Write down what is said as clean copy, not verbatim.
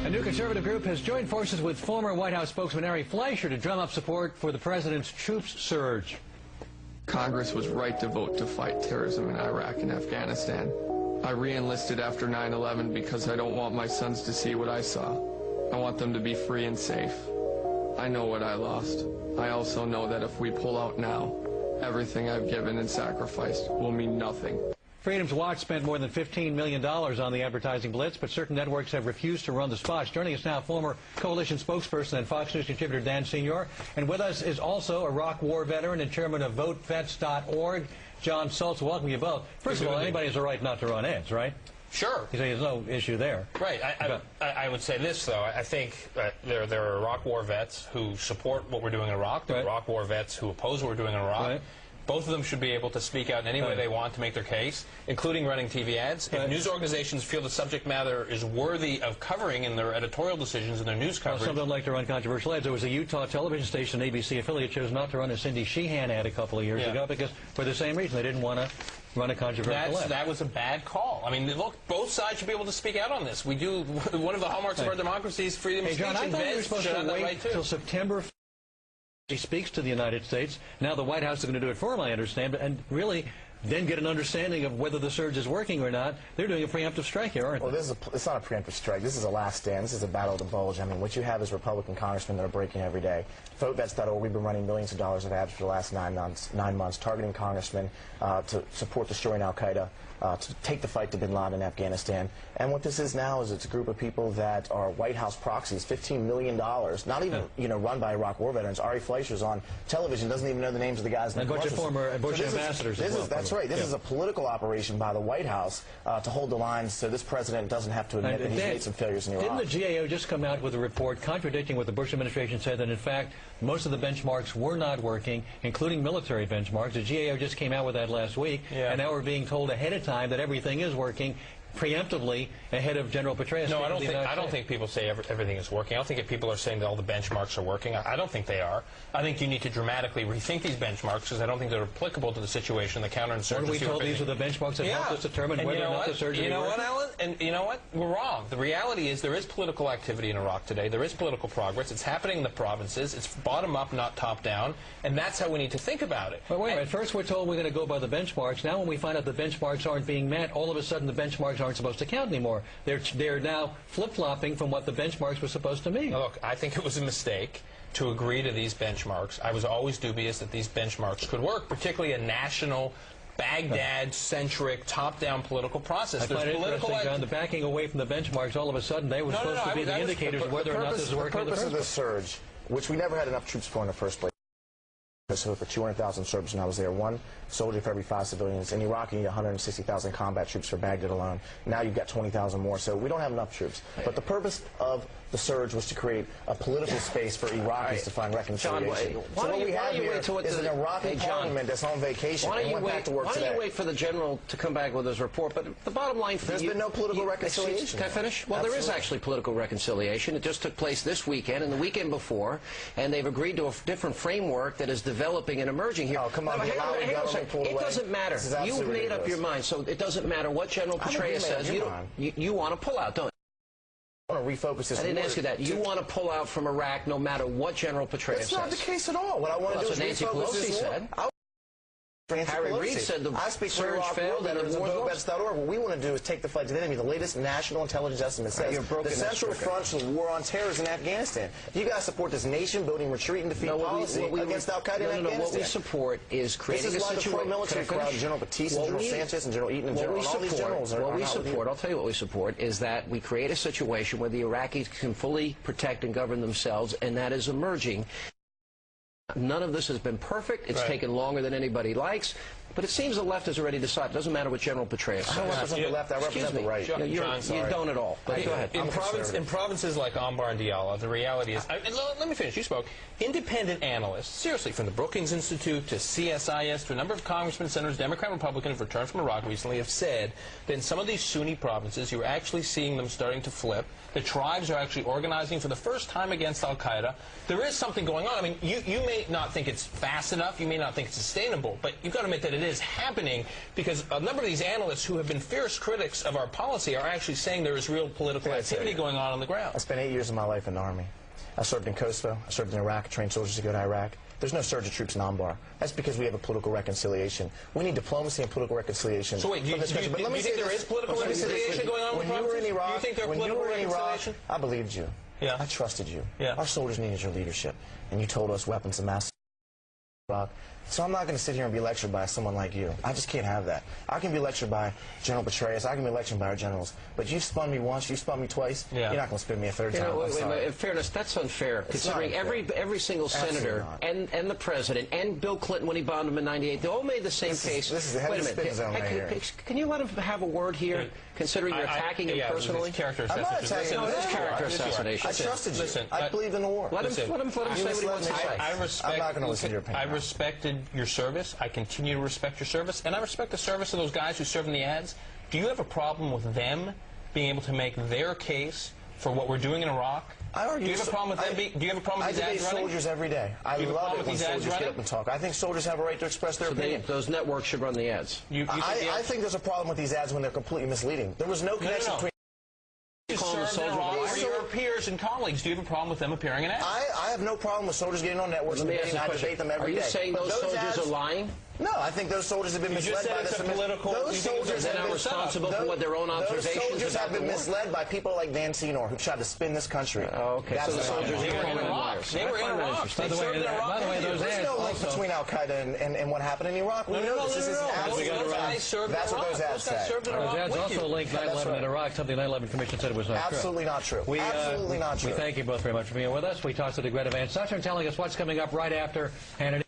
A new conservative group has joined forces with former White House spokesman Ari Fleischer to drum up support for the president's troops surge. Congress was right to vote to fight terrorism in Iraq and Afghanistan. I re-enlisted after 9/11 because I don't want my sons to see what I saw. I want them to be free and safe. I know what I lost. I also know that if we pull out now, everything I've given and sacrificed will mean nothing. Freedom's Watch spent more than $15 million on the advertising blitz, but certain networks have refused to run the spots. Joining us now, former coalition spokesperson and Fox News contributor Dan Senor. And with us is also Iraq War veteran and chairman of VoteVets.org, Jon Soltz. Welcome you both. First of all, anybody has a right not to run ads, right? Sure. There's no issue there. Right. I would say this, though. I think there are Iraq War vets who support what we're doing in Iraq. There are Iraq War vets who oppose what we're doing in Iraq. Right. Both of them should be able to speak out in any way they want to make their case, including running TV ads. If news organizations feel the subject matter is worthy of covering in their editorial decisions and their news coverage. Well, some don't like to run controversial ads. There was a Utah television station, ABC affiliate, chose not to run a Cindy Sheehan ad a couple of years ago because for the same reason. They didn't want to run a controversial ad. That was a bad call. I mean, look, both sides should be able to speak out on this. We do. One of the hallmarks of our democracy is freedom of speech. John, I thought we were supposed to wait until September. He speaks to the United States. Now the White House is going to do it for him, I understand, and really then get an understanding of whether the surge is working or not. They're doing a preemptive strike here, aren't they? Well, it's not a preemptive strike. This is a last stand. This is a battle of the bulge. I mean, what you have is Republican congressmen that are breaking every day. VoteVets.org, we've been running millions of dollars of ads for the last 9 months, targeting congressmen to support destroying al-Qaeda, to take the fight to bin Laden in Afghanistan. And what this is now is it's a group of people that are White House proxies, $15 million, not even run by Iraq war veterans. Ari Fleischer's on television, doesn't even know the names of the guys. And a bunch of former Bush ambassadors as well. That's right. This is a political operation by the White House to hold the lines so this president doesn't have to admit that he's made some failures in Iraq. Didn't the GAO just come out with a report contradicting what the Bush administration said, that in fact most of the benchmarks were not working, including military benchmarks? The GAO just came out with that last week, and now we're being told ahead of time that everything is working preemptively ahead of General Petraeus. No, I don't think people say everything is working. I don't think if people are saying that all the benchmarks are working. I don't think they are. I think you need to dramatically rethink these benchmarks because I don't think they're applicable to the situation, the counterinsurgency. Weren't we told these are the benchmarks that help us determine whether or not the surge is working? You know what, Alan? And you know what? We're wrong. The reality is there is political activity in Iraq today. There is political progress. It's happening in the provinces. It's bottom up, not top down. And that's how we need to think about it. But wait a minute. First we're told we're going to go by the benchmarks. Now when we find out the benchmarks aren't being met, all of a sudden the benchmarks aren't supposed to count anymore. They're now flip-flopping from what the benchmarks were supposed to mean. Now, look, I think it was a mistake to agree to these benchmarks. I was always dubious that these benchmarks could work, particularly a national Baghdad-centric, top-down political process. I find it interesting, John, the backing away from the benchmarks, all of a sudden they were supposed to be the indicators of whether or not this is working. The purpose of this surge, which we never had enough troops for in the first place, for 200,000 Serbs when I was there, 1 soldier for every 5 civilians. In Iraq, you need 160,000 combat troops for Baghdad alone. Now you've got 20,000 more, so we don't have enough troops. But the purpose of the surge was to create a political space for Iraqis to find reconciliation. John, why don't you wait till is an Iraqi parliament that's on vacation and went back to work today. Why don't you wait for the general to come back with his report? But the bottom line for There's been no political reconciliation. Can I finish? Well, there is actually political reconciliation. It just took place this weekend and the weekend before, and they've agreed to a different framework that is developing and emerging here. Oh, come on, it doesn't matter. You've made up your mind, so it doesn't matter what General Petraeus says. You want to pull out, don't you? I want to refocus this. I didn't ask you that. You want to pull out from Iraq no matter what General Petraeus says. That's not the case at all. What I want to do is Nancy refocus Pelosi this said. Harry Reid said the surge failed and the VoteVets.org. What we want to do is take the fight to the enemy. The latest national intelligence estimate says the central front for the war on terror is in Afghanistan. You guys support this nation-building retreat and defeat policy against al-Qaeda in Afghanistan. What we support is creating a situation. This is why the military crowd, General Batista, General Sanchez, and General Eaton, and all these generals are What we support, I'll tell you what we support, is that we create a situation where the Iraqis can fully protect and govern themselves, and that is emerging. None of this has been perfect. It's taken longer than anybody likes. But it seems the left has already decided. It doesn't matter what General Petraeus says. I don't represent the left. I represent the right. You don't at all. But go ahead. In provinces like Anbar and Diyala, the reality is, let me finish. You spoke. Independent analysts, seriously, from the Brookings Institute to CSIS to a number of congressmen, senators, Democrat, Republican, who've returned from Iraq recently, have said that in some of these Sunni provinces, you're actually seeing them starting to flip. The tribes are actually organizing for the first time against al-Qaeda. There is something going on. I mean, you may not think it's fast enough. You may not think it's sustainable. But you've got to admit that it is happening because a number of these analysts who have been fierce critics of our policy are actually saying there is real political activity going on the ground. I spent 8 years of my life in the Army. I served in Kosovo. I served in Iraq. I trained soldiers to go to Iraq. There's no surge of troops in Anbar. That's because we have a political reconciliation. We need diplomacy and political reconciliation. So wait, do you think there is political reconciliation going on with the provinces? Do you think there are political reconciliation? I believed you. Yeah. I trusted you. Yeah. Our soldiers needed your leadership, and you told us weapons of mass Iraq. So I'm not going to sit here and be lectured by someone like you. I just can't have that. I can be lectured by General Petraeus. I can be lectured by our generals. But you spun me once, you spun me twice. Yeah. You're not going to spin me a third time. Wait, in fairness, that's unfair, considering every single senator and the president and Bill Clinton when he bombed him in '98, they all made the same case. This is a heavy spin zone right here. Can you let him have a word here, considering you're attacking him personally? Character I'm not assassination. attacking him. This is character assassination. I trusted you. Listen, I believed in the war. Let him say what he wants to say. I'm not going to listen to your opinion. I respected your service. I continue to respect your service, and I respect the service of those guys who serve in the ads. Do you have a problem with them being able to make their case for what we're doing in Iraq? Do you have a problem with them? Do you have a problem with these ads running? I debate soldiers every day. I love it when soldiers get up and talk. I think soldiers have a right to express their opinion. Those networks should run the ads. I think there's a problem with these ads when they're completely misleading. There was no connection between. Or your peers and colleagues, do you have a problem with them appearing in ads? I have no problem with soldiers getting on networks and debating. I debate them every day. Are you saying those soldiers are lying? No, I think those soldiers have been misled by this. Those soldiers are not responsible for what their own observations. Those soldiers have been misled by people like Dan Senor, who tried to spin this country. Okay, so the soldiers they were in Iraq. They were in Iraq. By the way, those there's no link between Al Qaeda and what happened in Iraq. We know this is absolutely that's what those ads say. Those ads also linked 9/11 in Iraq. Something the 9/11 Commission said it was not true. Absolutely not true. Absolutely not true. We thank you both very much for being with us. We talked to the Greta Van Susteren telling us what's coming up right after Hannity.